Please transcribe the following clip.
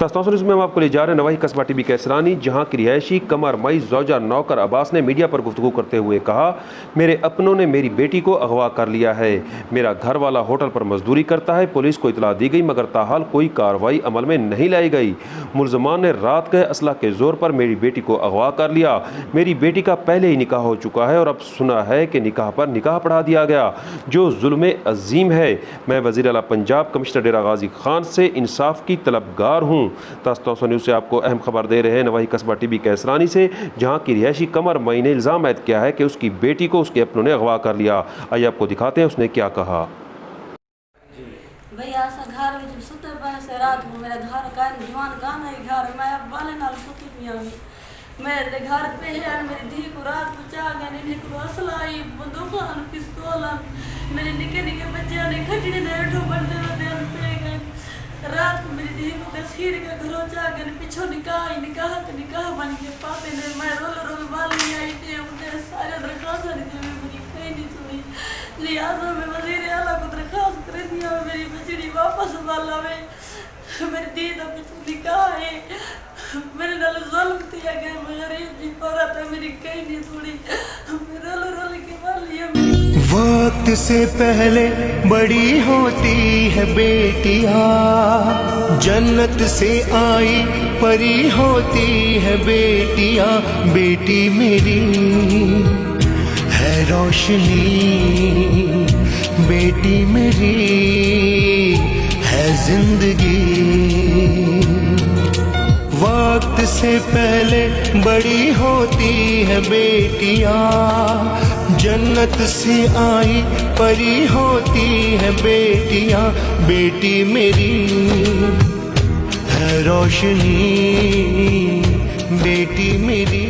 News में हम आपको ले जा रहे हैं नवाही कस्बा टीबी कैसरानी, जहां की रिहायशी कमर मई ज़ौजा नौकर अब्बास ने मीडिया पर गुफ्तगू करते हुए कहा, मेरे अपनों ने मेरी बेटी को अगवा कर लिया है। मेरा घर वाला होटल पर मजदूरी करता है। पुलिस को इतला दी गई मगर ताहाल कोई कार्रवाई अमल में नहीं लाई गई। मुलजमान ने रात गए असला के जोर पर मेरी बेटी को अगवा कर लिया। मेरी बेटी का पहले ही निकाह हो चुका है और अब सुना है कि निकाह पर निकाह पढ़ा दिया गया, जो जुल्म अजीम है। मैं वज़ीर आला पंजाब कमिश्नर डेरा गाजी खान से इंसाफ की तलबगार हूँ। तास्तों न्यूज़ से आपको अहम खबर दे रहे हैं नवाही कस्बा टीबी कैसरानी से, जहां की रिहायशी कमर मई ने इल्ज़ाम ऐद किया है कि उसकी बेटी को उसके अपनों ने अगवा कर लिया। आइए आपको दिखाते हैं उसने क्या कहा। भैया घर में सुते पे रात को मेरा घर का जवान का नहीं घर मैं अब वाले नाल सुती पिया मेरे घर पे है मेरी धी को रात को चाह गए धी को असलाई बंदूक पिस्तौल मेरे निके निके बच्चे ने खटड़ी दे उठो बनते रहते पे गए रात को मेरी धी को तस्वीर के घरों चाह गए पीछे निकाह बन के पाते ने मैं रोल वाली आई थे उनके सारे दरखास्त दी मेरी कहीं नहीं सुनी लिहाजा मैं वज़ीर आला को दरखास्त कर दिया मेरी बचड़ी वापस वाला में मेरी दी तो पीछे निकाह है मेरे नाल जुल्म किया गया मैं गरीब जी औरत है मेरी कहीं नहीं सुनी रोल के वाली वक्त से पहले बड़ी होती है बेटियां, जन्नत से आई परी होती है बेटियां। बेटी मेरी है रोशनी, बेटी मेरी है जिंदगी। वक्त से पहले बड़ी होती है बेटियां, जन्नत से आई परी होती है बेटियां। बेटी मेरी है रोशनी, बेटी मेरी